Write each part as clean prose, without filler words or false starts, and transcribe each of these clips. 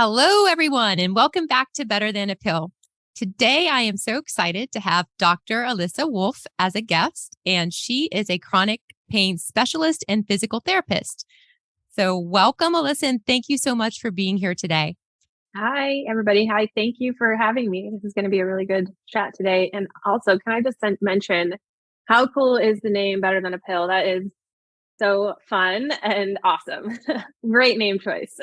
Hello, everyone, and welcome back to Better Than a Pill. Today, I am so excited to have Dr. Alissa Wolfe as a guest, and she is a chronic pain specialist and physical therapist. So, welcome, Alissa, and thank you so much for being here today. Hi, everybody. Hi, thank you for having me. This is going to be a really good chat today. And also, can I just mention how cool is the name Better Than a Pill? That is so fun and awesome. Great name choice.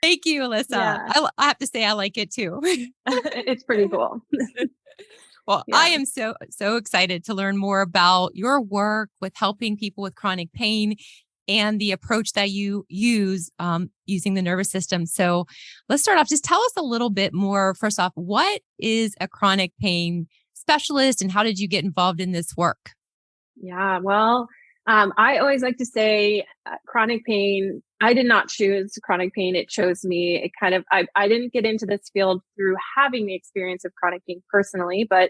Thank you, Alissa. Yeah, I have to say, I like it too. it's pretty cool. Well, I Yeah. am so excited to learn more about your work with helping people with chronic pain and the approach that you use using the nervous system. So let's start off. Just tell us a little bit more. First off, what is a chronic pain specialist and how did you get involved in this work? Yeah. Well, I always like to say chronic pain, I did not choose chronic pain. It chose me. I didn't get into this field through having the experience of chronic pain personally, but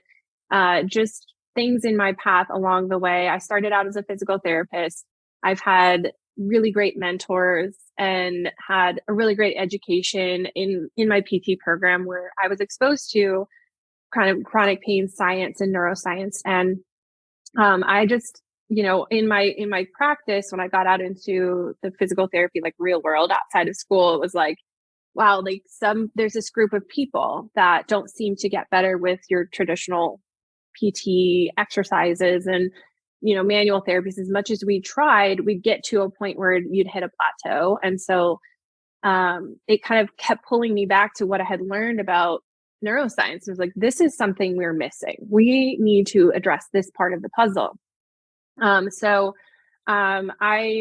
just things in my path along the way. I started out as a physical therapist. I've had really great mentors and had a really great education in my PT program where I was exposed to kind of chronic pain science and neuroscience. And I just, in my practice, when I got out into the physical therapy, like real world outside of school, it was like, wow, there's this group of people that don't seem to get better with your traditional PT exercises and, manual therapies. As much as we tried, we'd get to a point where you'd hit a plateau. And so it kind of kept pulling me back to what I had learned about neuroscience. It was like, this is something we're missing. We need to address this part of the puzzle. I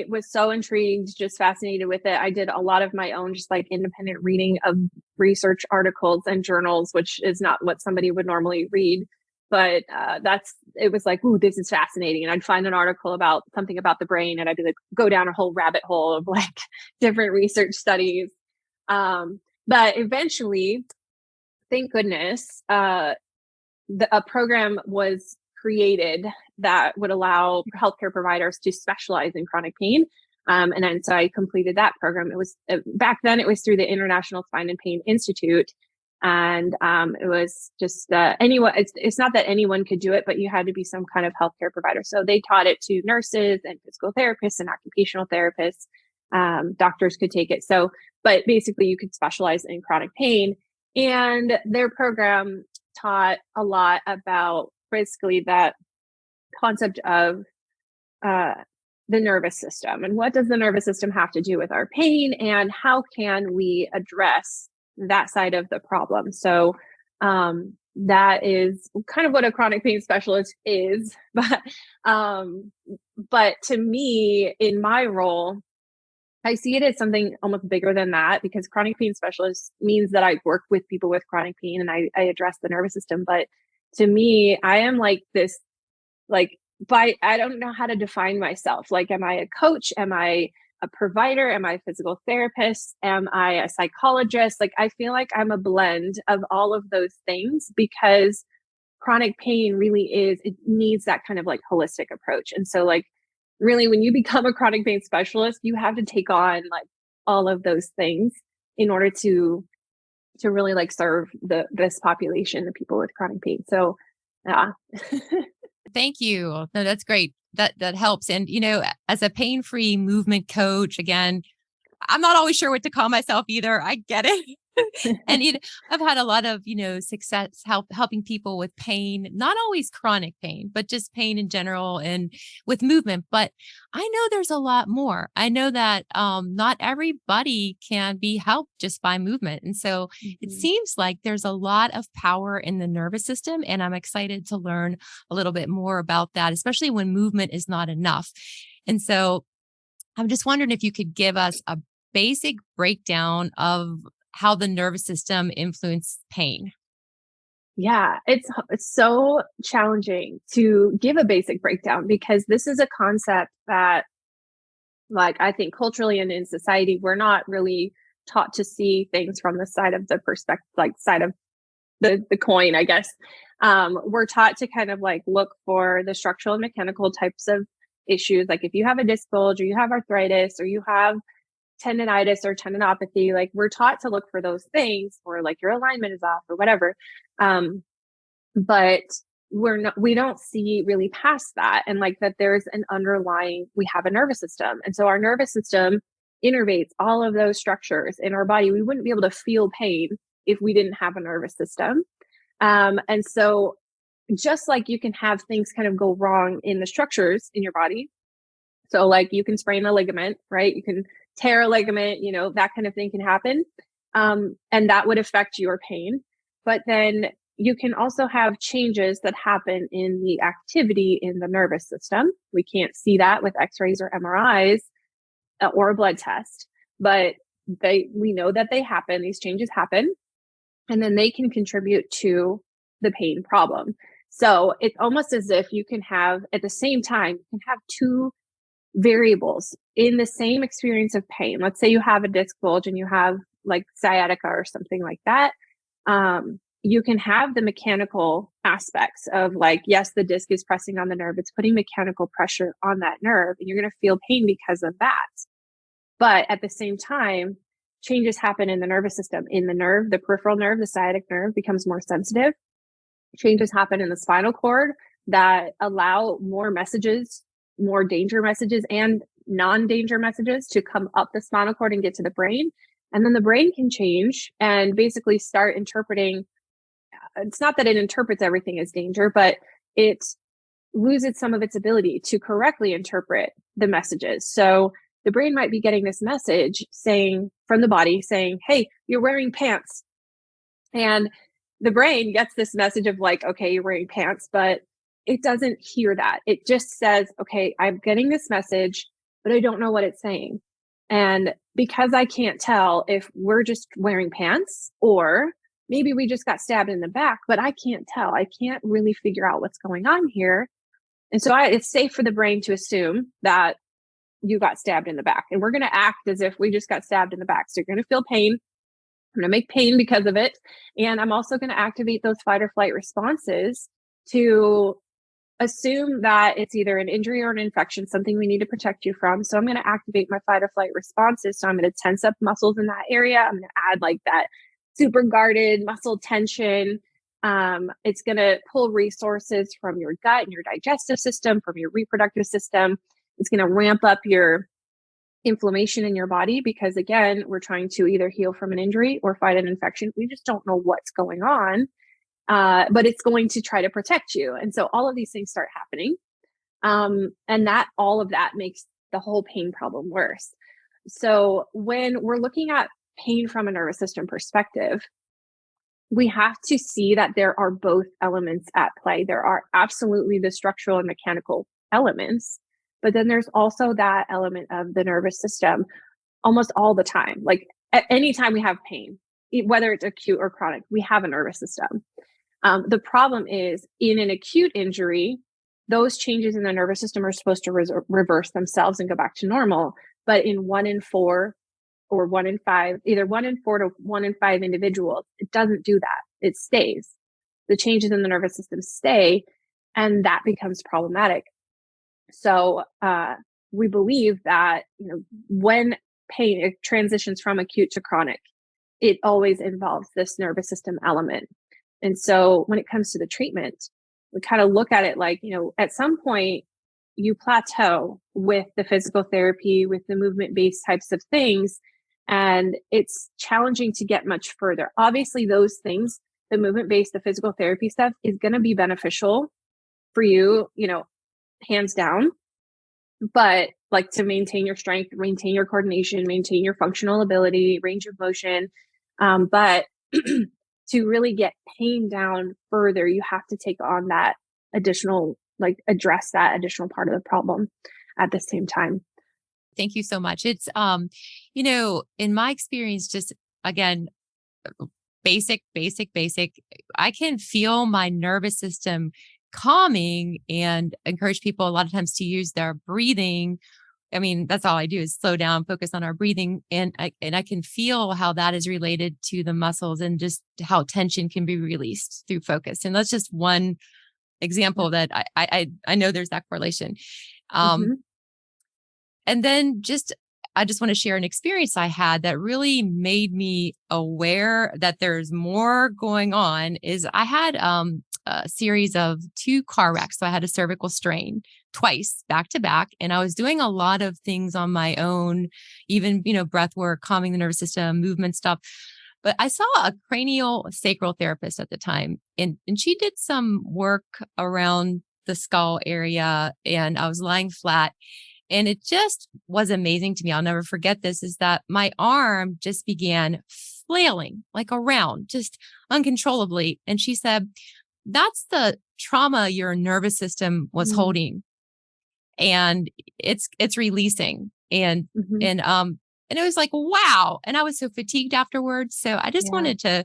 was so intrigued, just fascinated with it. I did a lot of my own, just like independent reading of research articles and journals, which is not what somebody would normally read. But it was like, ooh, this is fascinating. And I'd find an article about something about the brain and I'd be like, go down a whole rabbit hole of like different research studies. But eventually, thank goodness, a program was created that would allow healthcare providers to specialize in chronic pain. And then so I completed that program. It was back then it was through the International Spine and Pain Institute. And it was just anyone, it's not that anyone could do it, but you had to be some kind of healthcare provider. So they taught it to nurses and physical therapists and occupational therapists. Doctors could take it. So, but basically you could specialize in chronic pain. And their program taught a lot about basically that concept of the nervous system and what does the nervous system have to do with our pain and how can we address that side of the problem. So that is kind of what a chronic pain specialist is. But to me, in my role, I see it as something almost bigger than that because chronic pain specialist means that I work with people with chronic pain and I address the nervous system. But to me, I am like this, like, I don't know how to define myself. Like, am I a coach? Am I a provider? Am I a physical therapist? Am I a psychologist? Like, I feel like I'm a blend of all of those things because chronic pain really it needs that kind of like holistic approach. And so like really when you become a chronic pain specialist, you have to take on like all of those things in order to really like serve this population, the people with chronic pain. So yeah. Thank you. No, that's great. That helps. And as a pain-free movement coach, again, I'm not always sure what to call myself either. I get it. And I've had a lot of, success helping people with pain, not always chronic pain, but just pain in general and with movement. But I know there's a lot more. I know that not everybody can be helped just by movement. And so it seems like there's a lot of power in the nervous system. And I'm excited to learn a little bit more about that, especially when movement is not enough. And so I'm just wondering if you could give us a basic breakdown of how the nervous system influences pain. Yeah, it's so challenging to give a basic breakdown because this is a concept that like I think culturally and in society we're not really taught to see things from the side of the perspective, like side of the coin, I guess. We're taught to kind of like look for the structural and mechanical types of issues. Like if you have a disc bulge or you have arthritis or you have tendonitis or tendinopathy, like we're taught to look for those things, or like your alignment is off or whatever. But we don't see really past that. And like that there's an underlying, we have a nervous system. And so our nervous system innervates all of those structures in our body. We wouldn't be able to feel pain if we didn't have a nervous system. And so just like you can have things kind of go wrong in the structures in your body. So like you can sprain a ligament, right? You can tear a ligament, that kind of thing can happen. And that would affect your pain. But then you can also have changes that happen in the activity in the nervous system. We can't see that with x-rays or MRIs or a blood test, but we know that they happen. These changes happen, and then they can contribute to the pain problem. So it's almost as if you can have, at the same time, you can have two variables in the same experience of pain. Let's say you have a disc bulge and you have like sciatica or something like that. You can have the mechanical aspects of like, yes, the disc is pressing on the nerve. It's putting mechanical pressure on that nerve, and you're going to feel pain because of that. But at the same time, changes happen in the nervous system. In the nerve, the peripheral nerve, the sciatic nerve becomes more sensitive. Changes happen in the spinal cord that allow more messages, more danger messages and non-danger messages to come up the spinal cord and get to the brain. And then the brain can change and basically start interpreting. It's not that it interprets everything as danger, but it loses some of its ability to correctly interpret the messages. So the brain might be getting this message saying from the body saying, hey, you're wearing pants. And the brain gets this message of like, okay, you're wearing pants, but it doesn't hear that. It just says, okay, I'm getting this message, but I don't know what it's saying. And because I can't tell if we're just wearing pants or maybe we just got stabbed in the back, but I can't tell. I can't really figure out what's going on here. And so it's safe for the brain to assume that you got stabbed in the back. And we're going to act as if we just got stabbed in the back. So you're going to feel pain. I'm going to make pain because of it. And I'm also going to activate those fight or flight responses to assume that it's either an injury or an infection, something we need to protect you from. So I'm going to activate my fight or flight responses. So I'm going to tense up muscles in that area. I'm going to add like that super guarded muscle tension. It's going to pull resources from your gut and your digestive system, from your reproductive system. It's going to ramp up your inflammation in your body because, again, we're trying to either heal from an injury or fight an infection. We just don't know what's going on, but it's going to try to protect you. And so all of these things start happening. And all of that makes the whole pain problem worse. So when we're looking at pain from a nervous system perspective, we have to see that there are both elements at play. There are absolutely the structural and mechanical elements, but then there's also that element of the nervous system almost all the time. Like at any time we have pain, whether it's acute or chronic, we have a nervous system. The problem is in an acute injury, those changes in the nervous system are supposed to reverse themselves and go back to normal. But in 1 in 4 or 1 in 5, either 1 in 4 to 1 in 5 individuals, it doesn't do that. It stays. The changes in the nervous system stay, and that becomes problematic. So we believe that when pain transitions from acute to chronic, it always involves this nervous system element. And so when it comes to the treatment, we kind of look at it like, at some point you plateau with the physical therapy, with the movement-based types of things, and it's challenging to get much further. Obviously, those things, the movement-based, the physical therapy stuff is going to be beneficial for you, hands down. But like to maintain your strength, maintain your coordination, maintain your functional ability, range of motion. But to really get pain down further, you have to take on that additional, address that additional part of the problem at the same time. Thank you so much. It's, in my experience, just again, basic. I can feel my nervous system calming and encourage people a lot of times to use their breathing. I mean, that's all I do is slow down, focus on our breathing. And I can feel how that is related to the muscles and just how tension can be released through focus. And that's just one example that I know there's that correlation. And then just I just want to share an experience I had that really made me aware that there's more going on. Is I had a series of 2 car wrecks. So I had a cervical strain twice back to back. And I was doing a lot of things on my own, even, breath work, calming the nervous system, movement stuff. But I saw a cranial sacral therapist at the time, and she did some work around the skull area, and I was lying flat. And it just was amazing to me. I'll never forget this, is that my arm just began flailing like around, just uncontrollably. And she said, that's the trauma your nervous system was holding. And it's releasing. And it was like, wow. And I was so fatigued afterwards. So I just wanted to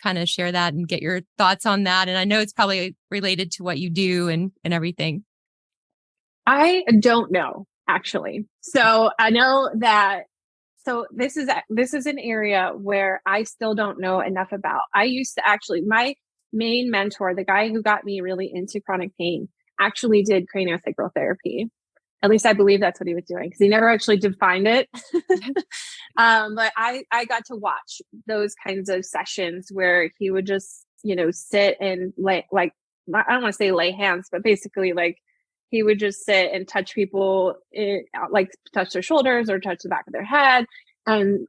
kind of share that and get your thoughts on that. And I know it's probably related to what you do and everything. I don't know, actually. So I know that, so this is an area where I still don't know enough about. I used to actually, my main mentor, the guy who got me really into chronic pain, actually did craniosacral therapy. At least I believe that's what he was doing, because he never actually defined it. But I got to watch those kinds of sessions where he would just, sit and I don't want to say lay hands, but basically like he would just sit and touch people, like touch their shoulders or touch the back of their head. And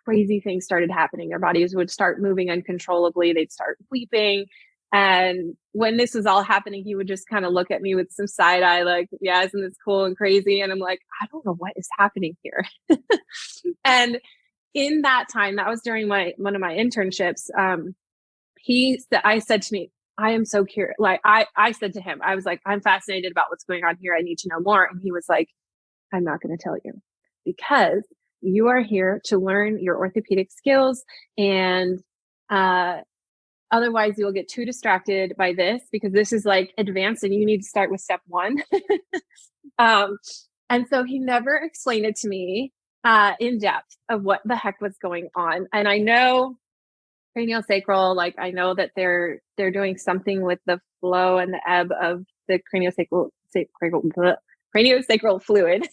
crazy things started happening. Their bodies would start moving uncontrollably. They'd start weeping. And when this was all happening, he would just kind of look at me with some side eye, like, yeah, isn't this cool and crazy? And I'm like, I don't know what is happening here. And in that time, that was during one of my internships. I said to me, I am so curious. Like I said to him, I was like, I'm fascinated about what's going on here. I need to know more. And he was like, I'm not going to tell you, because you are here to learn your orthopedic skills, and otherwise you'll get too distracted by this, because this is like advanced and you need to start with step 1. And so he never explained it to me in depth of what the heck was going on. And I know craniosacral, like I know that they're doing something with the flow and the ebb of the craniosacral fluid.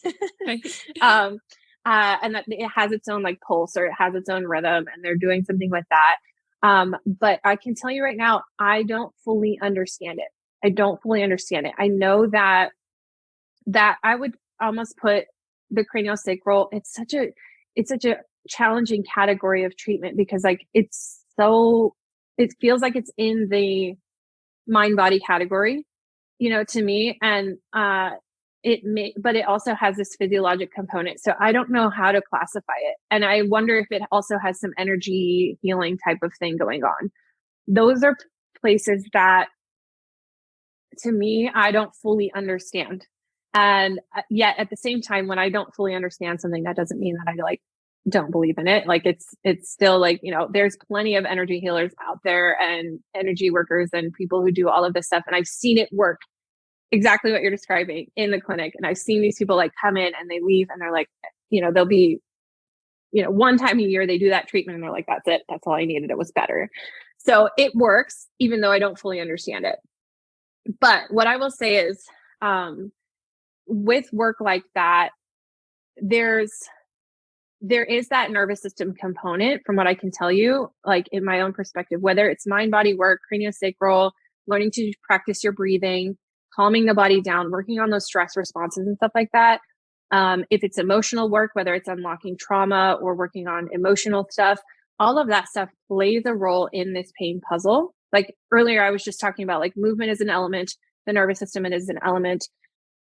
And that it has its own like pulse, or it has its own rhythm, and they're doing something with that. But I can tell you right now, I don't fully understand it. I don't fully understand it. I know that I would almost put the craniosacral, it's such a challenging category of treatment, because like it feels like it's in the mind body category, to me. And but it also has this physiologic component. So I don't know how to classify it. And I wonder if it also has some energy healing type of thing going on. Those are places that, to me, I don't fully understand. And yet at the same time, when I don't fully understand something, that doesn't mean that I like don't believe in it. Like it's still like, there's plenty of energy healers out there and energy workers and people who do all of this stuff. And I've seen it work exactly what you're describing in the clinic. And I've seen these people like come in and they leave and they're like, they'll be, one time a year they do that treatment and they're like, that's it. That's all I needed. It was better. So it works, even though I don't fully understand it. But what I will say is, with work like that, there is that nervous system component, from what I can tell you, like in my own perspective, whether it's mind body work, craniosacral, learning to practice your breathing, calming the body down, working on those stress responses and stuff like that. If it's emotional work, whether it's unlocking trauma or working on emotional stuff, all of that stuff plays a role in this pain puzzle. Like earlier, I was just talking about like movement is an element, the nervous system is an element,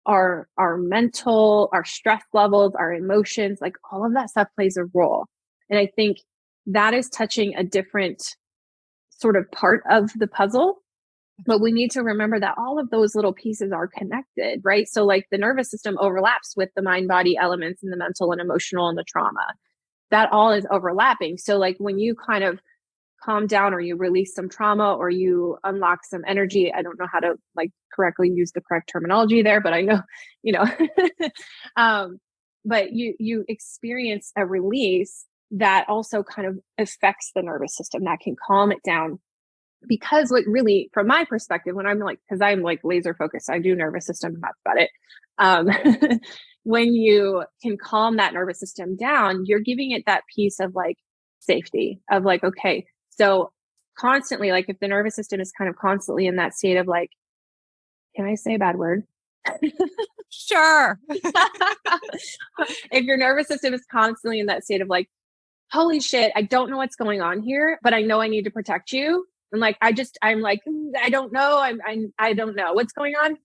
our mental, our stress levels, our emotions, like all of that stuff plays a role. And I think that is touching a different sort of part of the puzzle. But we need to remember that all of those little pieces are connected, right? So like the nervous system overlaps with the mind body elements and the mental and emotional and the trauma. That all is overlapping. So like when you kind of calm down, or you release some trauma, or you unlock some energy, I don't know how to like correctly use the correct terminology there, but I know, but you experience a release that also kind of affects the nervous system, that can calm it down. Because what really, from my perspective, when I'm like, because I'm like laser focused, I do nervous system and that's about it. when you can calm that nervous system down, you're giving it that piece of like safety of like, okay, so constantly, like if the nervous system is kind of constantly in that state of like, can I say a bad word? Sure. If your nervous system is constantly in that state of like, holy shit, I don't know what's going on here, but I know I need to protect you. And like, I'm like, I don't know. I don't know what's going on,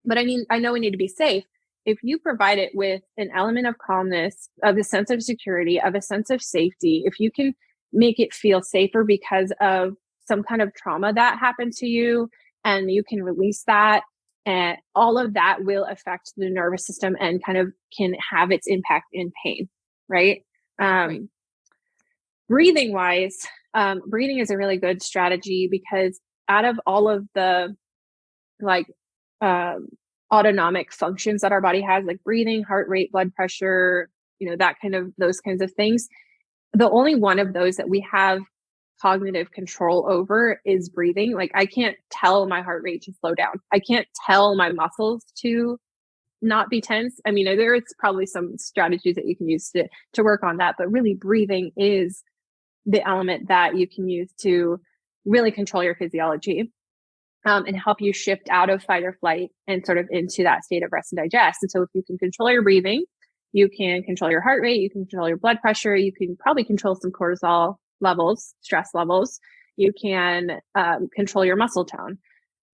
but I know we need to be safe. If you provide it with an element of calmness, of a sense of security, of a sense of safety, if you can make it feel safer because of some kind of trauma that happened to you, and you can release that, and all of that will affect the nervous system and kind of can have its impact in pain, right? Right. Breathing wise, breathing is a really good strategy because out of all of the like autonomic functions that our body has, like breathing, heart rate, blood pressure, those kinds of things, the only one of those that we have cognitive control over is breathing. Like I can't tell my heart rate to slow down. I can't tell my muscles to not be tense. I mean, there's probably some strategies that you can use to work on that, but really breathing is the element that you can use to really control your physiology, and help you shift out of fight or flight and sort of into that state of rest and digest. And so if you can control your breathing, you can control your heart rate, you can control your blood pressure, you can probably control some cortisol levels, stress levels, you can control your muscle tone.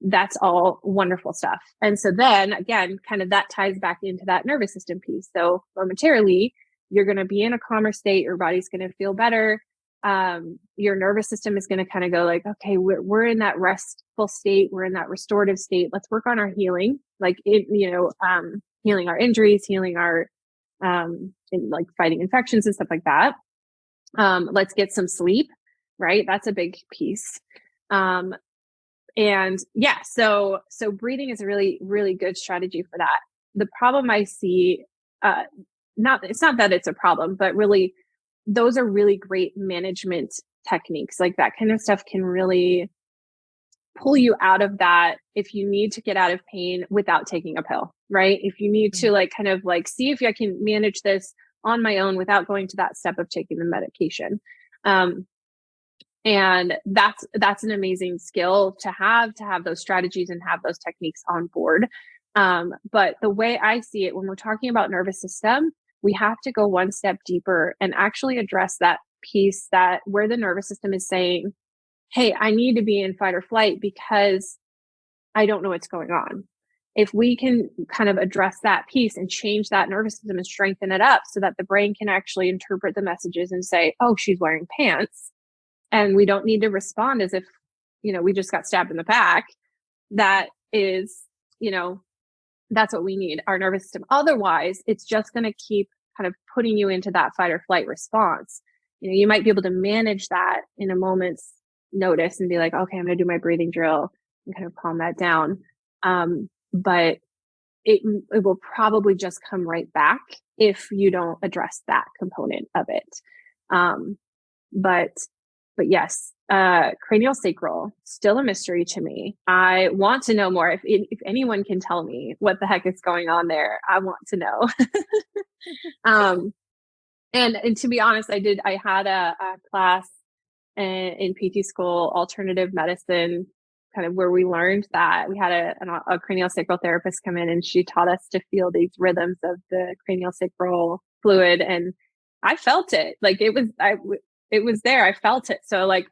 That's all wonderful stuff. And so then again, kind of that ties back into that nervous system piece. So momentarily, you're going to be in a calmer state, your body's going to feel better. Your nervous system is going to kind of go like, okay, we're in that restful state. We're in that restorative state. Let's work on our healing, like, healing our injuries, healing our, like fighting infections and stuff like that. Let's get some sleep, right? That's a big piece. And yeah, so breathing is a really, really good strategy for that. The problem I see, it's not that it's a problem, but really those are really great management techniques. Like that kind of stuff can really pull you out of that if you need to get out of pain without taking a pill, right? If you need to like kind of like see if I can manage this on my own without going to that step of taking the medication. And that's an amazing skill to have those strategies and have those techniques on board. But the way I see it, when we're talking about nervous system, we have to go one step deeper and actually address that piece that where the nervous system is saying, hey, I need to be in fight or flight because I don't know what's going on. If we can kind of address that piece and change that nervous system and strengthen it up so that the brain can actually interpret the messages and say, oh, she's wearing pants. And we don't need to respond as if, we just got stabbed in the back. That is, that's what we need, our nervous system. Otherwise, it's just going to keep kind of putting you into that fight or flight response. You might be able to manage that in a moment's notice and be like, okay, I'm going to do my breathing drill and kind of calm that down. But it will probably just come right back if you don't address that component of it. But yes, cranial sacral, still a mystery to me. I want to know more. If anyone can tell me what the heck is going on there, I want to know. And to be honest, I had a class in PT school, alternative medicine, kind of where we learned that we had a cranial sacral therapist come in, and she taught us to feel these rhythms of the cranial sacral fluid. And I felt it. Like it was there. I felt it. So like,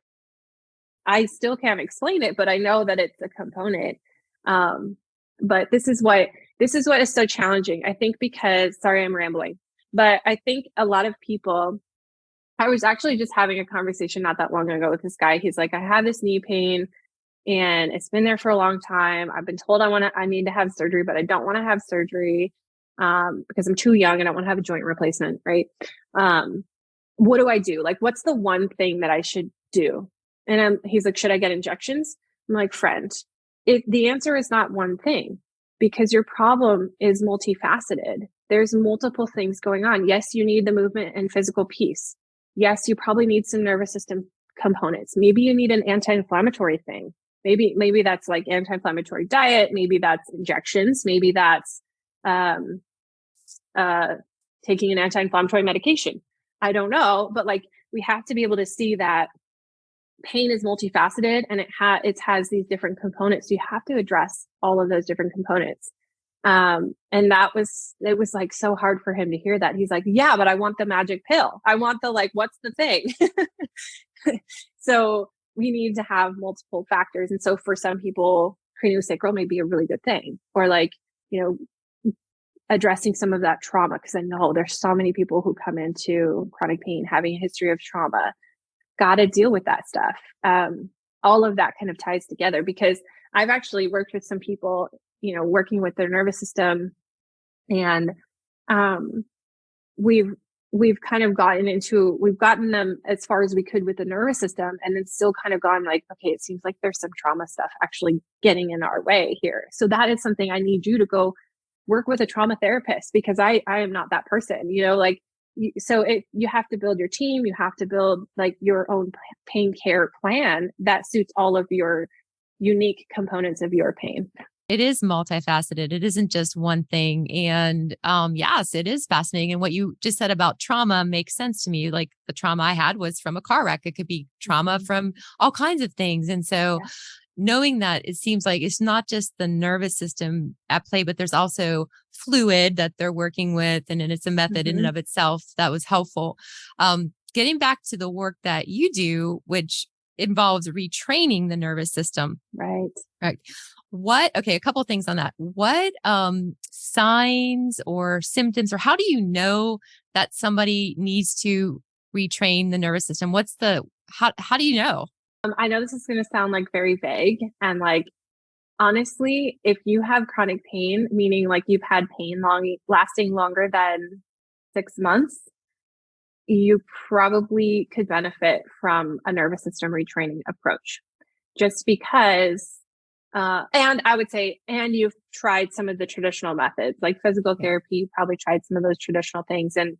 I still can't explain it, but I know that it's a component. But this is what is so challenging. I think because, sorry, I'm rambling, but I think a lot of people, I was actually just having a conversation not that long ago with this guy. He's like, I have this knee pain and it's been there for a long time. I've been told I need to have surgery, but I don't want to have surgery, because I'm too young and I don't want to have a joint replacement. Right. What do I do? Like, what's the one thing that I should do? And he's like, should I get injections? I'm like, friend, the answer is not one thing, because your problem is multifaceted. There's multiple things going on. Yes, you need the movement and physical piece. Yes, you probably need some nervous system components. Maybe you need an anti-inflammatory thing. Maybe that's like anti-inflammatory diet. Maybe that's injections. Maybe that's taking an anti-inflammatory medication. I don't know, but like we have to be able to see that pain is multifaceted and it has these different components. You have to address all of those different components. And it was like so hard for him to hear that. He's like, yeah, but I want the magic pill. I want the, like, what's the thing? So we need to have multiple factors. And so for some people, craniosacral may be a really good thing, or like, addressing some of that trauma. Cause I know there's so many people who come into chronic pain having a history of trauma, got to deal with that stuff. All of that kind of ties together, because I've actually worked with some people, working with their nervous system, and we've kind of we've gotten them as far as we could with the nervous system, and then still kind of gone like, okay, it seems like there's some trauma stuff actually getting in our way here. So that is something I need you to go work with a trauma therapist, because I am not that person, like, you have to build your team. You have to build like your own pain care plan that suits all of your unique components of your pain. It is multifaceted. It isn't just one thing. And yes, it is fascinating. And what you just said about trauma makes sense to me. Like the trauma I had was from a car wreck. It could be trauma from all kinds of things. And so knowing that, it seems like it's not just the nervous system at play, but there's also fluid that they're working with. And it's a method in and of itself that was helpful. Getting back to the work that you do, which involves retraining the nervous system. Right. Okay, a couple of things on that. What signs or symptoms, or how do you know that somebody needs to retrain the nervous system? How do you know? I know this is going to sound like very vague, and like, honestly, if you have chronic pain, meaning like you've had pain lasting longer than 6 months, you probably could benefit from a nervous system retraining approach, just because, and I would say, and you've tried some of the traditional methods like physical therapy, you probably tried some of those traditional things. And,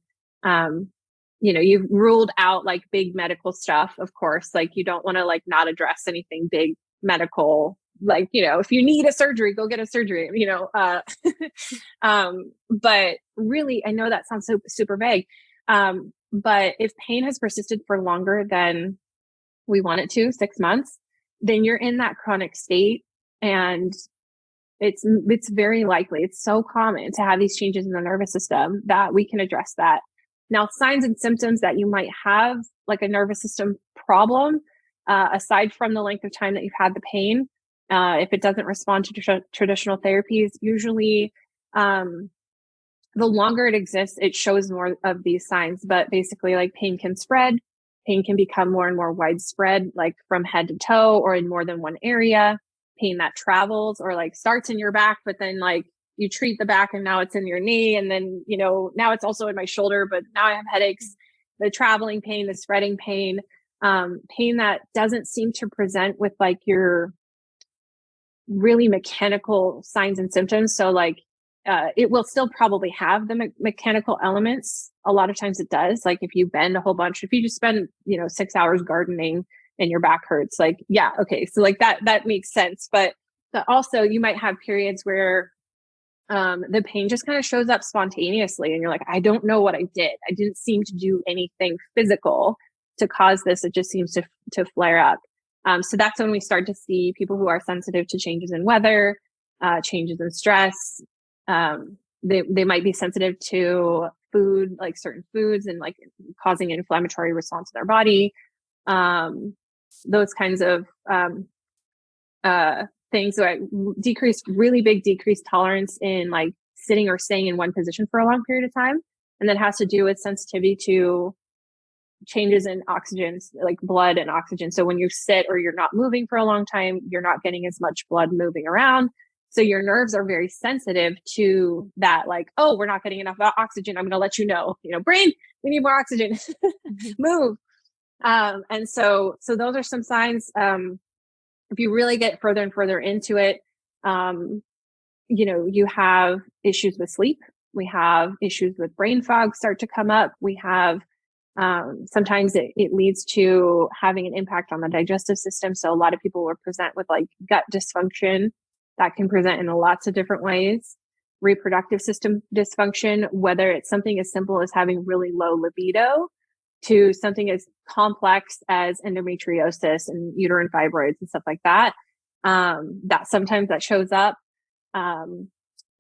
you've ruled out like big medical stuff, of course, like you don't want to like not address anything big medical, like, if you need a surgery, go get a surgery, but really, I know that sounds so super vague. But if pain has persisted for longer than we want it to, 6 months, then you're in that chronic state. And it's very likely, it's so common to have these changes in the nervous system that we can address that. Now, signs and symptoms that you might have, like a nervous system problem, aside from the length of time that you've had the pain, if it doesn't respond to traditional therapies, usually the longer it exists, it shows more of these signs. But basically, like, pain can spread, pain can become more and more widespread, like from head to toe or in more than one area, pain that travels or like starts in your back, but then like you treat the back and now it's in your knee. And then, now it's also in my shoulder, but now I have headaches, the traveling pain, the spreading pain, pain that doesn't seem to present with like your really mechanical signs and symptoms. So like, it will still probably have the mechanical elements. A lot of times it does. Like if you bend a whole bunch, if you just spend, 6 hours gardening and your back hurts, like, yeah, okay. So like that makes sense. But also you might have periods where the pain just kind of shows up spontaneously and you're like, I don't know what I did. I didn't seem to do anything physical to cause this. It just seems to flare up. So that's when we start to see people who are sensitive to changes in weather, changes in stress. They might be sensitive to food, like certain foods, and like causing an inflammatory response in their body. Those kinds of things. So really big decreased tolerance in like sitting or staying in one position for a long period of time. And that has to do with sensitivity to changes in oxygen, like blood and oxygen. So when you sit or you're not moving for a long time, you're not getting as much blood moving around. So your nerves are very sensitive to that, like, oh, we're not getting enough oxygen. I'm going to let you know, brain, we need more oxygen, move. And so those are some signs. If you really get further and further into it, you have issues with sleep. We have issues with brain fog start to come up. We have, sometimes it leads to having an impact on the digestive system. So a lot of people will present with like gut dysfunction that can present in lots of different ways. reproductive system dysfunction, whether it's something as simple as having really low libido to something as complex as endometriosis and uterine fibroids and stuff like that. That sometimes that shows up.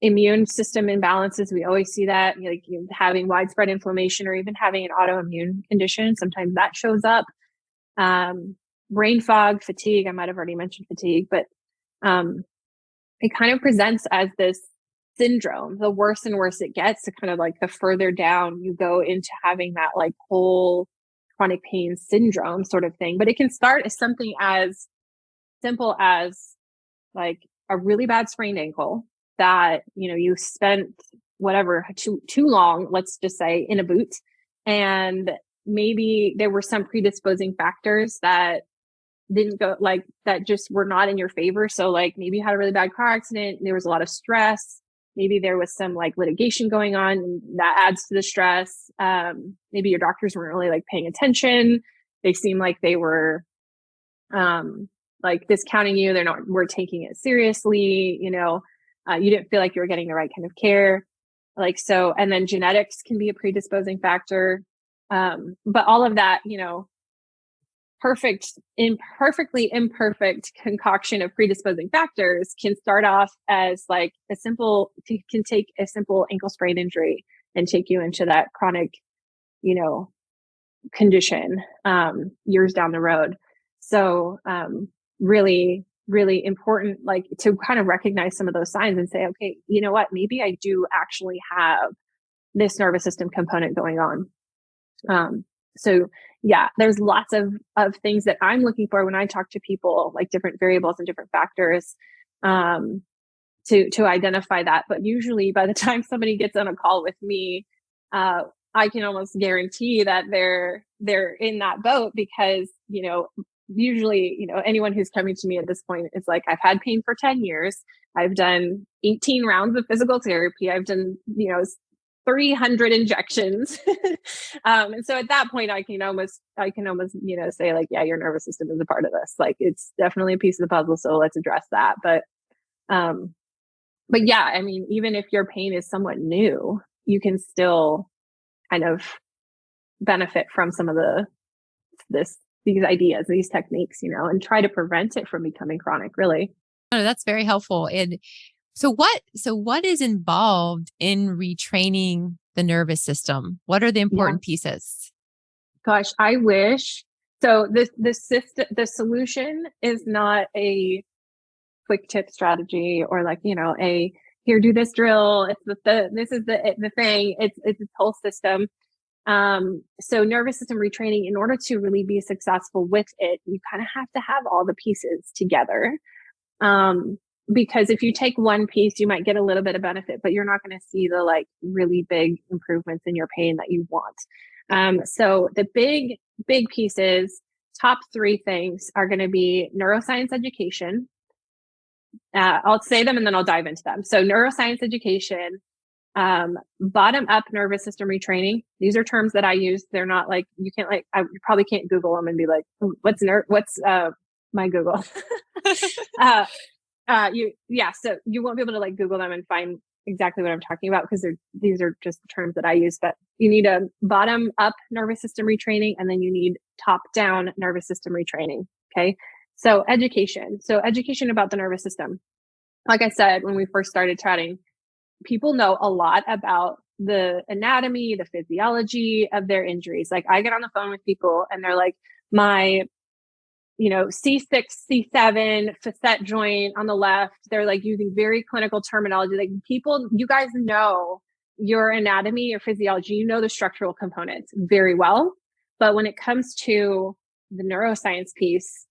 Immune system imbalances, we always see that, like having widespread inflammation or even having an autoimmune condition, sometimes that shows up. Brain fog, fatigue, I might have already mentioned fatigue, but it kind of presents as this syndrome. The worse and worse it gets, to kind of like the further down you go into having that like whole chronic pain syndrome sort of thing. But it can start as something as simple as like a really bad sprained ankle that, you spent whatever too long, let's just say, in a boot, and maybe there were some predisposing factors that didn't go, like that just were not in your favor. So like maybe you had a really bad car accident, there was a lot of stress, maybe there was some like litigation going on and that adds to the stress. Maybe your doctors weren't really like paying attention, they seem like they were like discounting you, we're taking it seriously, you didn't feel like you were getting the right kind of care. Like, so, and then genetics can be a predisposing factor. But all of that, perfectly imperfect concoction of predisposing factors can start off as like can take a simple ankle sprain injury and take you into that chronic, condition, years down the road. So, really, really important, like to kind of recognize some of those signs and say, okay, you know what, maybe I do actually have this nervous system component going on. So yeah, there's lots of things that I'm looking for when I talk to people, like different variables and different factors, to identify that. But usually by the time somebody gets on a call with me, I can almost guarantee that they're in that boat because, usually, anyone who's coming to me at this point is like, I've had pain for 10 years. I've done 18 rounds of physical therapy. I've done, 300 injections. And so at that point, I can almost, say like, yeah, your nervous system is a part of this. Like, it's definitely a piece of the puzzle. So let's address that. But yeah, I mean, even if your pain is somewhat new, you can still kind of benefit from some of these ideas, these techniques, and try to prevent it from becoming chronic, really. Oh, that's very helpful. And so what is involved in retraining the nervous system? What are the important pieces? Gosh, I wish. So the solution is not a quick tip strategy or like, here, do this drill. It's this is the thing. It's a whole system. So nervous system retraining, in order to really be successful with it, you kind of have to have all the pieces together. Because if you take one piece, you might get a little bit of benefit, but you're not going to see the like really big improvements in your pain that you want. So the big pieces, top three things are going to be neuroscience education. I'll say them and then I'll dive into them. So neuroscience education, bottom up nervous system retraining. These are terms that I use. They're not like, you probably can't Google them and be like, what's my Google? So you won't be able to like Google them and find exactly what I'm talking about because these are just the terms that I use. But you need a bottom up nervous system retraining, and then you need top down nervous system retraining. Okay. So education about the nervous system. Like I said, when we first started chatting, people know a lot about the anatomy, the physiology of their injuries. Like I get on the phone with people and they're like, my, C6, C7 facet joint on the left. They're like using very clinical terminology. Like people, you guys know your anatomy, your physiology, the structural components very well. But when it comes to the neuroscience piece,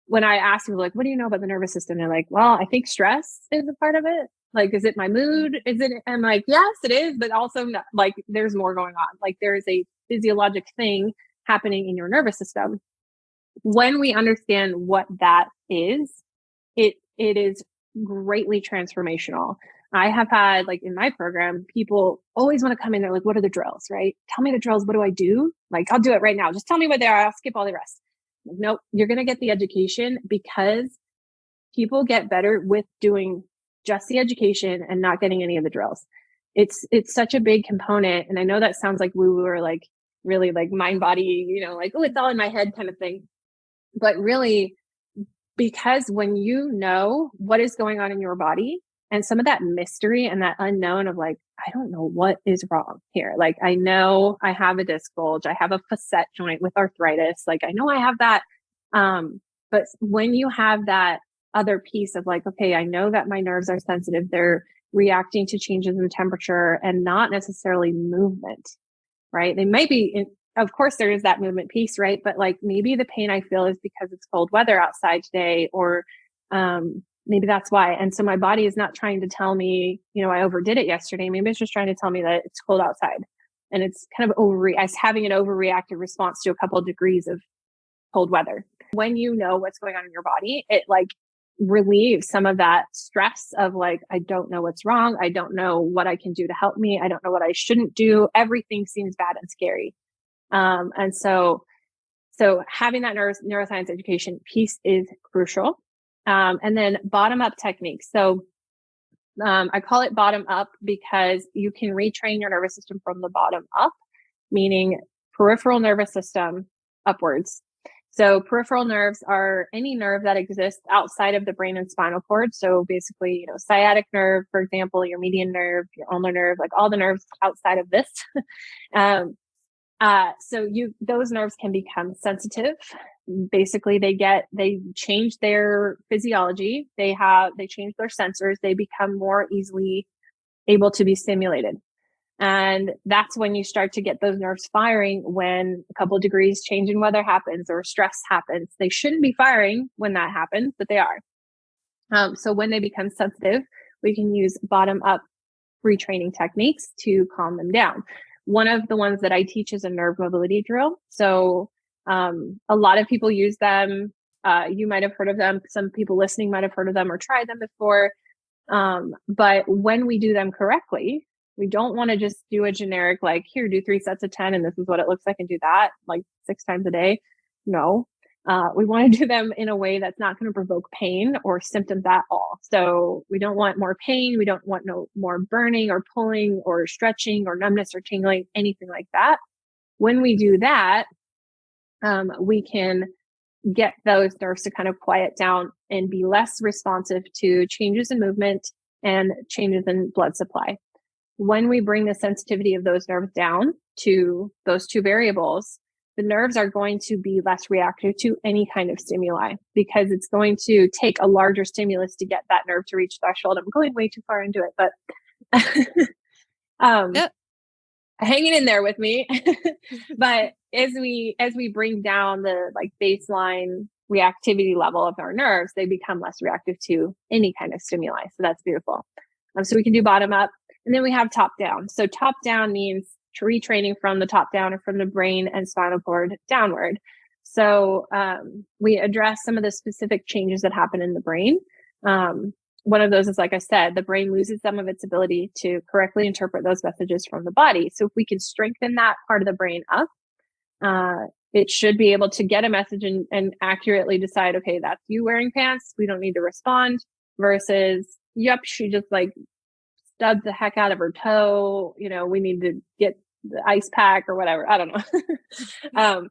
when I ask people like, what do you know about the nervous system? They're like, well, I think stress is a part of it. Like, is it my mood? Is it? I'm like, yes, it is, but also not, like there's more going on. Like there is a physiologic thing happening in your nervous system. When we understand what that is, it is greatly transformational. I have had, like in my program, people always want to come in. They're like, what are the drills, right? Tell me the drills. What do I do? Like, I'll do it right now. Just tell me what they are. I'll skip all the rest. Like, nope, you're going to get the education because people get better with doing just the education and not getting any of the drills. It's such a big component. And I know that sounds like woo woo or like really like mind body, like, oh, it's all in my head kind of thing. But really, because when you know what is going on in your body and some of that mystery and that unknown of like, I don't know what is wrong here. Like, I know I have a disc bulge. I have a facet joint with arthritis. Like, I know I have that. But when you have that other piece of like, okay, I know that my nerves are sensitive. They're reacting to changes in temperature and not necessarily movement, right? They might be, of course, there is that movement piece, right? But like maybe the pain I feel is because it's cold weather outside today, or maybe that's why. And so my body is not trying to tell me, I overdid it yesterday. Maybe it's just trying to tell me that it's cold outside. And it's kind of as having an overreactive response to a couple of degrees of cold weather. When you know what's going on in your body, it like relieves some of that stress of like, I don't know what's wrong. I don't know what I can do to help me. I don't know what I shouldn't do. Everything seems bad and scary. And so having that neuroscience education piece is crucial. And then bottom up techniques. So I call it bottom up because you can retrain your nervous system from the bottom up, meaning peripheral nervous system upwards. So peripheral nerves are any nerve that exists outside of the brain and spinal cord. So basically, sciatic nerve, for example, your median nerve, your ulnar nerve, like all the nerves outside of this. So those nerves can become sensitive. Basically, they change their physiology. They change their sensors. They become more easily able to be stimulated. And that's when you start to get those nerves firing when a couple of degrees change in weather happens or stress happens. They shouldn't be firing when that happens, but they are. So when they become sensitive, we can use bottom up retraining techniques to calm them down. One of the ones that I teach is a nerve mobility drill. So a lot of people use them. You might have heard of them. Some people listening might have heard of them or tried them before. But when we do them correctly, we don't want to just do a generic, like, here, do 3 sets of 10, and this is what it looks like, and do that like 6 times a day. No, we want to do them in a way that's not going to provoke pain or symptoms at all. So we don't want more pain. We don't want no more burning or pulling or stretching or numbness or tingling, anything like that. When we do that, we can get those nerves to kind of quiet down and be less responsive to changes in movement and changes in blood supply. When we bring the sensitivity of those nerves down to those 2 variables, the nerves are going to be less reactive to any kind of stimuli because it's going to take a larger stimulus to get that nerve to reach threshold. I'm going way too far into it, but Yep. hanging in there with me. But as we bring down the like baseline reactivity level of our nerves, they become less reactive to any kind of stimuli. So that's beautiful. So we can do bottom up. And then we have top down. So top down means retraining from the top down or from the brain and spinal cord downward. So we address some of the specific changes that happen in the brain. One of those is, like I said, the brain loses some of its ability to correctly interpret those messages from the body. So if we can strengthen that part of the brain up, it should be able to get a message and accurately decide, okay, that's you wearing pants. We don't need to respond versus, yep, she just like stubbed the heck out of her toe. We need to get the ice pack or whatever. I don't know.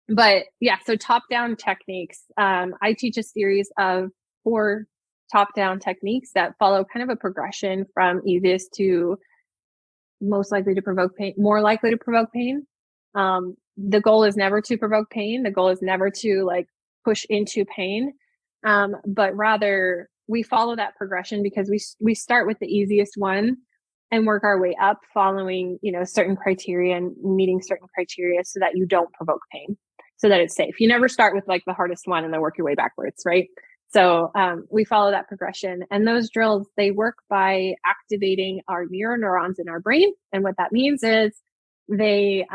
But yeah, so top down techniques. I teach a series of 4 top down techniques that follow kind of a progression from easiest to most likely to provoke pain, more likely to provoke pain. The goal is never to provoke pain. The goal is never to like push into pain. But rather we follow that progression because we start with the easiest one and work our way up following, certain criteria and meeting certain criteria so that you don't provoke pain, so that it's safe. You never start with like the hardest one and then work your way backwards, right? So we follow that progression. And those drills, they work by activating our mirror neurons in our brain. And what that means is they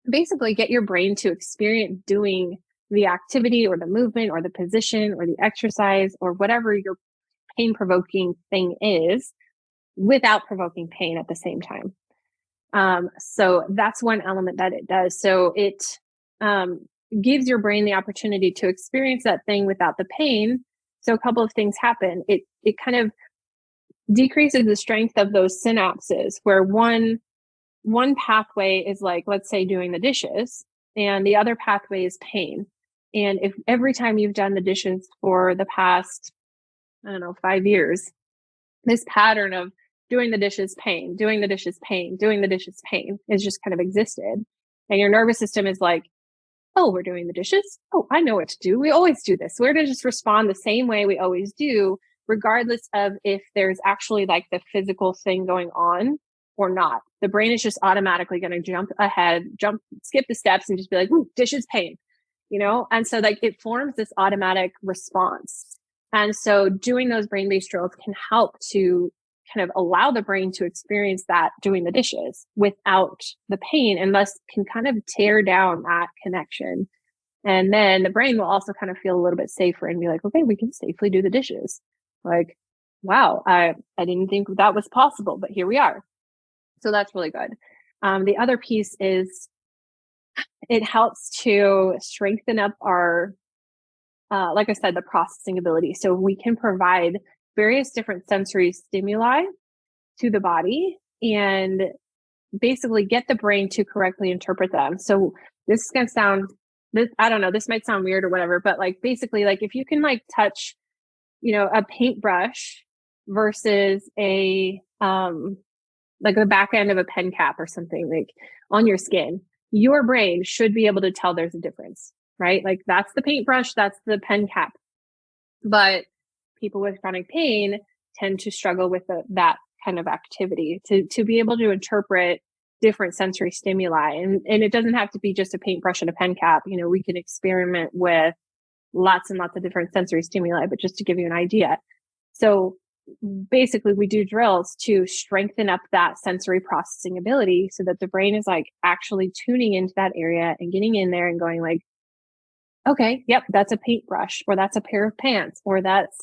basically get your brain to experience doing the activity or the movement or the position or the exercise or whatever your pain provoking thing is without provoking pain at the same time. So that's one element that it does. So it gives your brain the opportunity to experience that thing without the pain So a couple of things happen. It kind of decreases the strength of those synapses, where one pathway is like, let's say, doing the dishes, and the other pathway is pain. And if every time you've done the dishes for the past, I don't know, 5 years, this pattern of doing the dishes, pain, doing the dishes, pain, doing the dishes, pain is just kind of existed. And your nervous system is like, oh, we're doing the dishes. Oh, I know what to do. We always do this. We're going to just respond the same way we always do, regardless of if there's actually like the physical thing going on or not. The brain is just automatically going to jump ahead, skip the steps and just be like, ooh, dishes, pain, And so like it forms this automatic response. And so doing those brain-based drills can help to kind of allow the brain to experience that doing the dishes without the pain, and thus can kind of tear down that connection. And then the brain will also kind of feel a little bit safer and be like, okay, we can safely do the dishes. Like, wow, I didn't think that was possible, but here we are. So that's really good. The other piece is it helps to strengthen up our, like I said, the processing ability. So we can provide various different sensory stimuli to the body and basically get the brain to correctly interpret them. So this is going to sound, I don't know, this might sound weird or whatever, but like basically like if you can like touch, a paintbrush versus like the back end of a pen cap or something like on your skin, your brain should be able to tell there's a difference, right? Like that's the paintbrush, that's the pen cap. But people with chronic pain tend to struggle with that kind of activity to be able to interpret different sensory stimuli. And it doesn't have to be just a paintbrush and a pen cap. We can experiment with lots and lots of different sensory stimuli, but just to give you an idea. So basically we do drills to strengthen up that sensory processing ability so that the brain is like actually tuning into that area and getting in there and going like, okay, yep, that's a paintbrush, or that's a pair of pants, or that's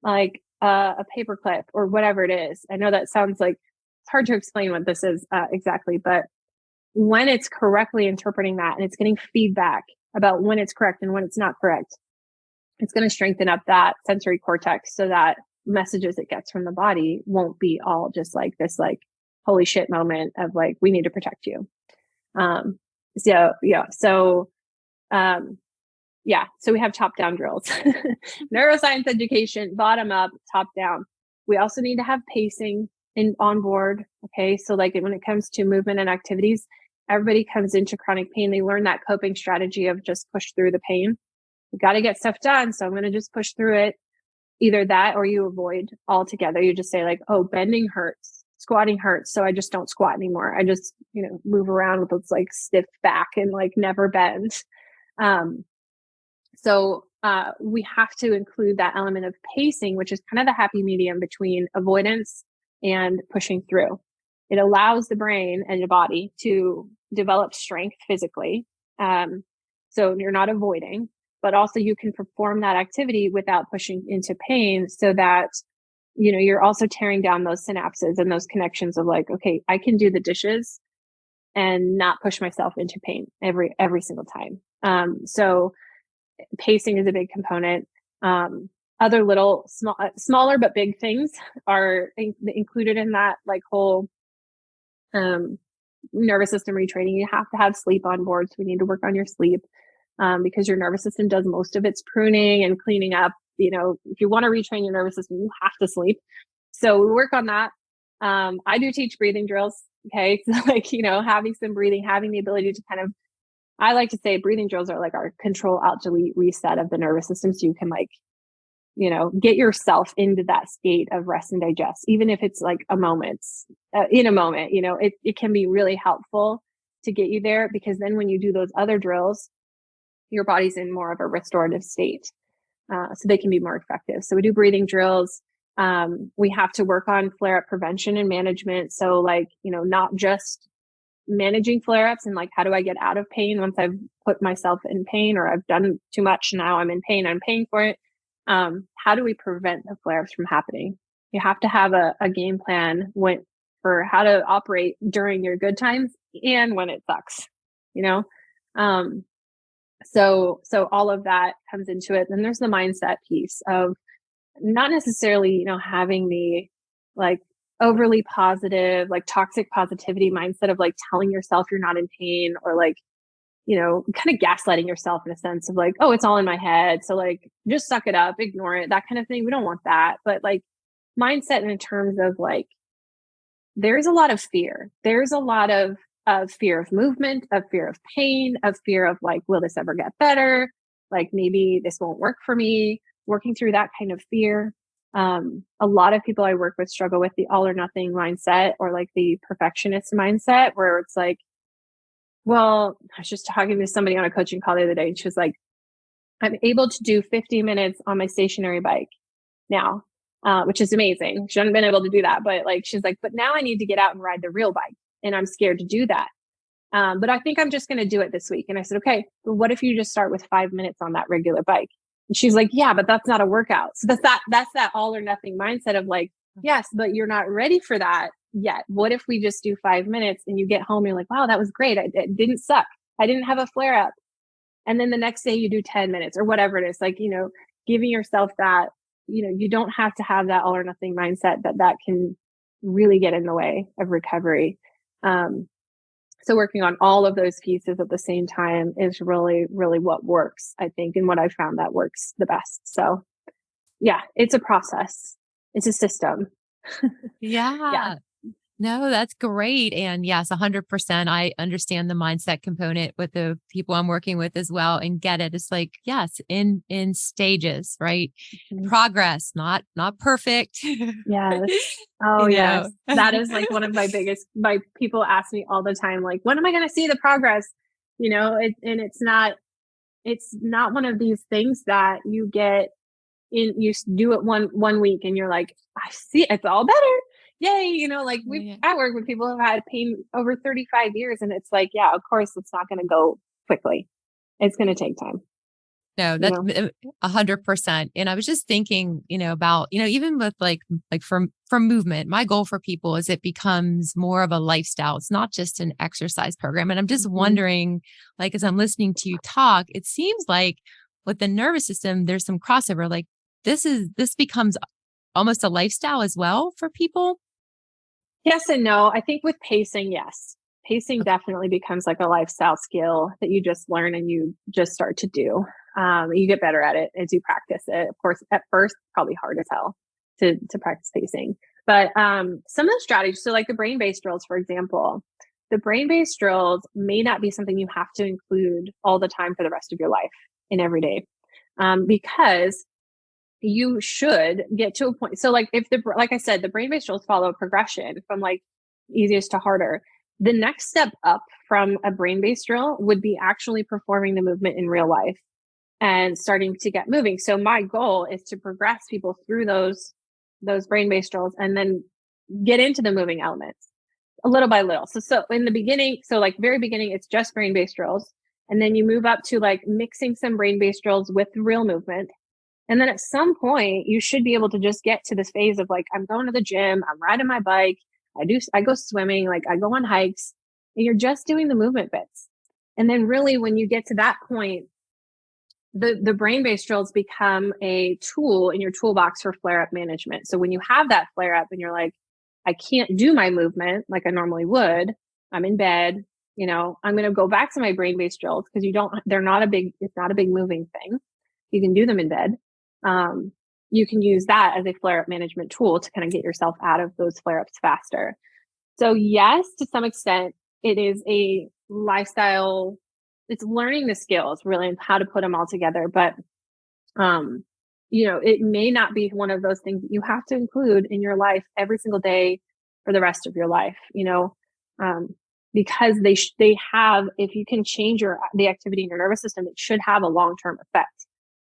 like a paper clip, or whatever it is. I know that sounds like it's hard to explain what this is exactly, but when it's correctly interpreting that and it's getting feedback about when it's correct and when it's not correct, it's going to strengthen up that sensory cortex so that messages it gets from the body won't be all just like this, like, holy shit moment of like, we need to protect you. So we have top-down drills, neuroscience education, bottom up, top down. We also need to have pacing on board. Okay. So like when it comes to movement and activities, everybody comes into chronic pain. They learn that coping strategy of just push through the pain. You got to get stuff done. So I'm going to just push through it. Either that, or you avoid altogether. You just say like, oh, bending hurts, squatting hurts. So I just don't squat anymore. I just, move around with this like stiff back and like never bend. So we have to include that element of pacing, which is kind of the happy medium between avoidance and pushing through. It allows the brain and the body to develop strength physically. So you're not avoiding, but also you can perform that activity without pushing into pain so that, you're also tearing down those synapses and those connections of like, okay, I can do the dishes and not push myself into pain every single time. So pacing is a big component. Other little smaller but big things are included in that like whole nervous system retraining. You have to have sleep on board. So we need to work on your sleep because your nervous system does most of its pruning and cleaning up. If you want to retrain your nervous system, you have to sleep. So we work on that. I do teach breathing drills. Okay. So like, having some breathing, having the ability to kind of, I like to say breathing drills are like our control alt delete reset of the nervous system. So you can like, get yourself into that state of rest and digest, even if it's like a moment, in a moment, it can be really helpful to get you there, because then when you do those other drills, your body's in more of a restorative state. So they can be more effective. So we do breathing drills. We have to work on flare-up prevention and management. So like, not just managing flare-ups and like, how do I get out of pain once I've put myself in pain, or I've done too much, now I'm in pain, I'm paying for it. How do we prevent the flare-ups from happening? You have to have a game plan for how to operate during your good times and when it sucks, so all of that comes into it. Then there's the mindset piece of not necessarily, having the like overly positive, like toxic positivity mindset of like telling yourself you're not in pain, or like, kind of gaslighting yourself in a sense of like, oh, it's all in my head. So like, just suck it up, ignore it, that kind of thing. We don't want that. But like mindset in terms of like, there's a lot of fear. There's a lot of fear of movement, of fear of pain, of fear of like, will this ever get better? Like maybe this won't work for me. Working through that kind of fear. A lot of people I work with struggle with the all or nothing mindset, or like the perfectionist mindset, where it's like, well, I was just talking to somebody on a coaching call the other day, and she was like, I'm able to do 50 minutes on my stationary bike now, which is amazing. She hadn't been able to do that, but like, she's like, but now I need to get out and ride the real bike, and I'm scared to do that. But I think I'm just going to do it this week. And I said, okay, but what if you just start with 5 minutes on that regular bike? And she's like, yeah, but that's not a workout. So that's that all or nothing mindset of like, yes, but you're not ready for that yet. What if we just do 5 minutes and you get home and you're like, wow, that was great. It didn't suck. I didn't have a flare up. And then the next day you do 10 minutes or whatever it is, like, giving yourself that, you don't have to have that all or nothing mindset that can really get in the way of recovery. So working on all of those pieces at the same time is really, really what works, I think, and what I found that works the best. So yeah, it's a process. It's a system. Yeah. Yeah. No, that's great. And yes, 100%. I understand the mindset component with the people I'm working with as well, and get it. It's like, yes, in stages, right? Mhm. Progress, not perfect. Yes. Oh, You yes. know. That is like one of my people ask me all the time, like, when am I going to see the progress? And it's not one of these things that you get you do it one week and you're like, I see it's all better. Yay. Like Yeah. I work with people who've had pain over 35 years, and it's like, yeah, of course it's not going to go quickly. It's going to take time, No, you that's know? 100%. And I was just thinking, about, even with like from movement, my goal for people is it becomes more of a lifestyle. It's not just an exercise program. And I'm just Mhm. wondering, like, as I'm listening to you talk, it seems like with the nervous system, there's some crossover. Like this becomes almost a lifestyle as well for people. Yes and no. I think with pacing, yes. Pacing Okay. definitely becomes like a lifestyle skill that you just learn and you just start to do. You get better at it as you practice it. Of course, at first, probably hard as hell to practice pacing. But some of the strategies, so like the brain based drills, for example, the brain based drills may not be something you have to include all the time for the rest of your life in every day, because you should get to a point. So like like I said, the brain-based drills follow a progression from like easiest to harder. The next step up from a brain-based drill would be actually performing the movement in real life and starting to get moving. So my goal is to progress people through those brain-based drills and then get into the moving elements a little by little. So in the beginning, so like very beginning, it's just brain-based drills. And then you move up to like mixing some brain-based drills with real movement. And then at some point, you should be able to just get to this phase of like, I'm going to the gym, I'm riding my bike, I go swimming, like I go on hikes, and you're just doing the movement bits. And then really when you get to that point, the brain-based drills become a tool in your toolbox for flare-up management. So when you have that flare-up and you're like, I can't do my movement like I normally would, I'm in bed, I'm going to go back to my brain-based drills because it's not a big moving thing. You can do them in bed. Um, you can use that as a flare-up management tool to kind of get yourself out of those flare-ups faster. So yes, to some extent, it is a lifestyle. It's learning the skills really and how to put them all together. But um, it may not be one of those things that you have to include in your life every single day for the rest of your life. Um, because they have, if you can change the activity in your nervous system, it should have a long term effect.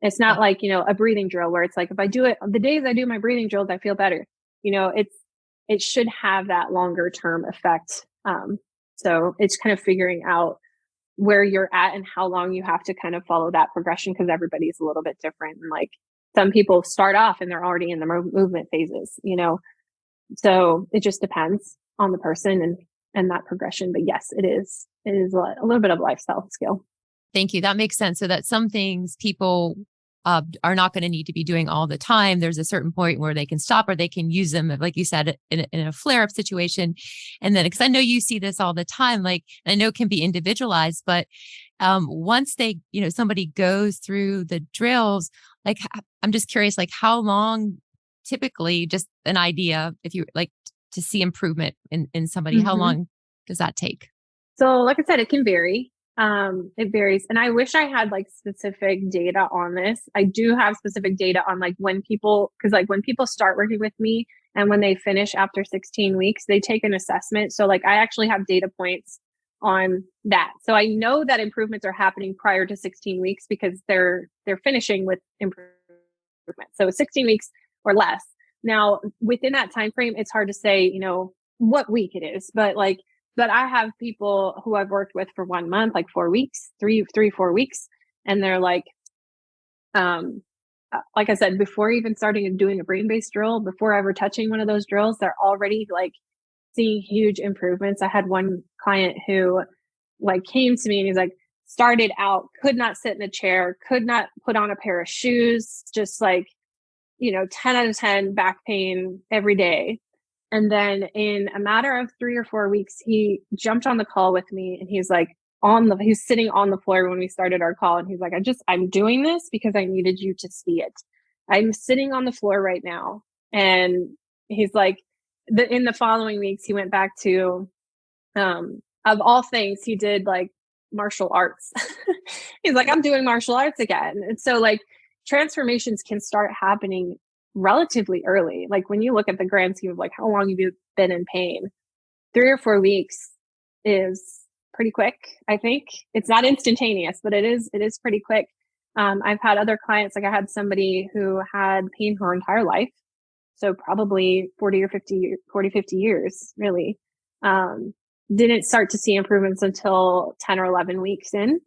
It's not Yeah. like a breathing drill where it's like if I do it the days I do my breathing drills, I feel better. It should have that longer term effect. So it's kind of figuring out where you're at and how long you have to kind of follow that progression because everybody's a little bit different. And like some people start off and they're already in the movement phases. So it just depends on the person and that progression. But yes, it is a little bit of a lifestyle skill. Thank you. That makes sense. So that some things people are not going to need to be doing all the time. There's a certain point where they can stop or they can use them, like you said, in a flare-up situation. And then, because I know you see this all the time, like, I know it can be individualized, but once they, somebody goes through the drills, like, I'm just curious, like, how long typically, just an idea, if you like to see improvement in somebody, how long does that take? So like I said, it can vary. It varies. And I wish I had like specific data on this. I do have specific data on like because like when people start working with me and when they finish after 16 weeks, they take an assessment. So like I actually have data points on that. So I know that improvements are happening prior to 16 weeks because they're finishing with improvement. So 16 weeks or less. Now, within that time frame, it's hard to say, what week it is, but I have people who I've worked with for 1 month, like 4 weeks, 4 weeks. And they're like I said, before even starting and doing a brain-based drill, before ever touching one of those drills, they're already like seeing huge improvements. I had one client who like came to me and he's like, started out, could not sit in a chair, could not put on a pair of shoes, just like, 10 out of 10 back pain every day. And then in a matter of 3 or 4 weeks, he jumped on the call with me and he's like he's sitting on the floor when we started our call. And he's like, I'm doing this because I needed you to see it. I'm sitting on the floor right now. And he's like, in the following weeks, he went back to, of all things, he did like martial arts. He's like, I'm doing martial arts again. And so like transformations can start happening relatively early. Like when you look at the grand scheme of like how long you've been in pain, 3 or 4 weeks is pretty quick. I think it's not instantaneous, but it is pretty quick. I've had other clients, like I had somebody who had pain her entire life. So probably 40, 50 years really. Didn't start to see improvements until 10 or 11 weeks in.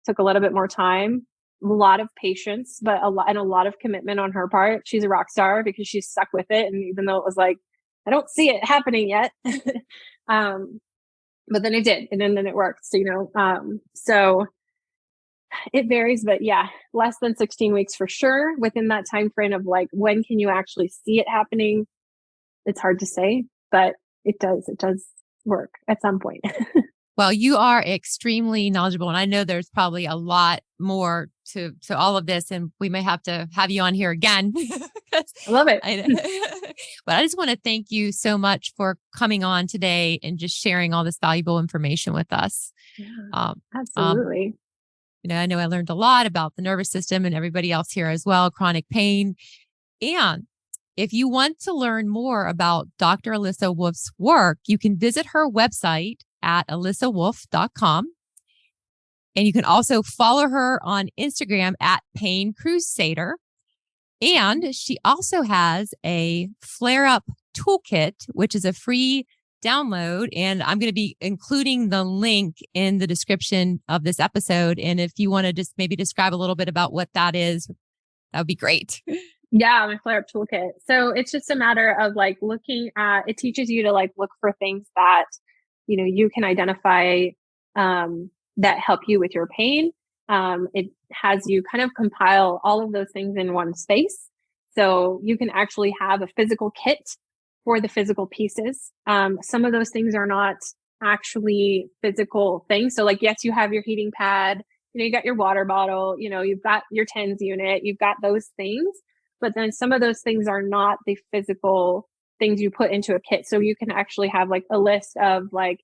Took a little bit more time, a lot of patience, but a lot of commitment on her part. She's a rock star because she's stuck with it. And even though it was like, I don't see it happening yet. But then it did. And then it worked. So, so it varies, but yeah, less than 16 weeks for sure. Within that time frame of like, when can you actually see it happening? It's hard to say, but it does work at some point. Well, you are extremely knowledgeable, and I know there's probably a lot more to all of this, and we may have to have you on here again. I love it. But I just want to thank you so much for coming on today and just sharing all this valuable information with us. Yeah, absolutely. I know I learned a lot about the nervous system and everybody else here as well, chronic pain. And if you want to learn more about Dr. Alissa Wolfe's work, you can visit her website at alissawolfe.com. And you can also follow her on Instagram at Pain Crusader. And she also has a flare up toolkit, which is a free download. And I'm going to be including the link in the description of this episode. And if you want to just maybe describe a little bit about what that is, that would be great. Yeah, my flare up toolkit. So it's just a matter of like looking at, it teaches you to like look for things that, you can identify that help you with your pain. It has you kind of compile all of those things in one space. So you can actually have a physical kit for the physical pieces. Some of those things are not actually physical things. So like, yes, you have your heating pad, you got your water bottle, you've got your TENS unit, you've got those things. But then some of those things are not the physical things you put into a kit. So you can actually have like a list of like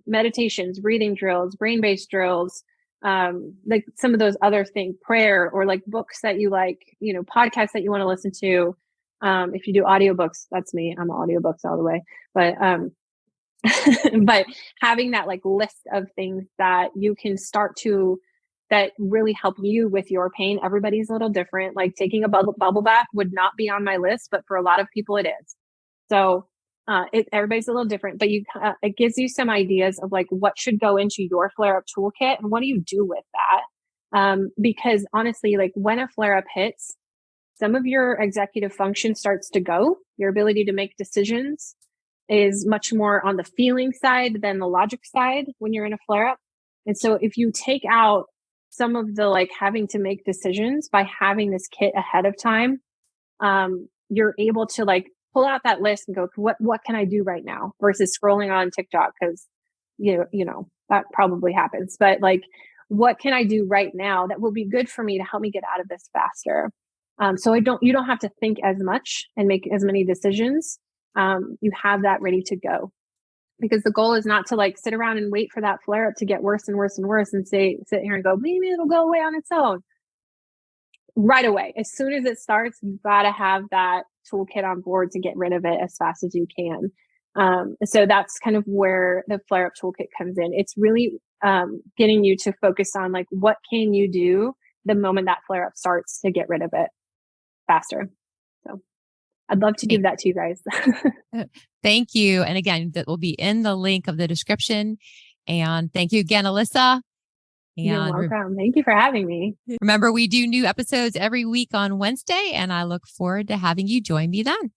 meditations, breathing drills, brain-based drills, like some of those other things, prayer, or like books that you like, podcasts that you want to listen to. If you do audiobooks, that's me. I'm audiobooks all the way. But but having that like list of things that you can start to that really help you with your pain. Everybody's a little different. Like taking a bubble bath would not be on my list, but for a lot of people it is. So everybody's a little different, but it gives you some ideas of like what should go into your flare up toolkit and what do you do with that? Because honestly, like when a flare up hits, some of your executive function starts to go. Your ability to make decisions is much more on the feeling side than the logic side when you're in a flare up. And so if you take out some of the like having to make decisions by having this kit ahead of time. You're able to like pull out that list and go, what can I do right now versus scrolling on TikTok? Cause you know, that probably happens, but like, what can I do right now that will be good for me to help me get out of this faster? So you don't have to think as much and make as many decisions. You have that ready to go, because the goal is not to like sit around and wait for that flare up to get worse and worse and worse and sit here and go, maybe it'll go away on its own. Right away, as soon as it starts, you've got to have that toolkit on board to get rid of it as fast as you can. So that's kind of where the flare up toolkit comes in. It's really getting you to focus on like, what can you do the moment that flare up starts to get rid of it faster. So I'd love to give that to you guys. Thank you. And again, that will be in the link of the description. And thank you again, Alissa. You're welcome. Thank you for having me. Remember, we do new episodes every week on Wednesday, and I look forward to having you join me then.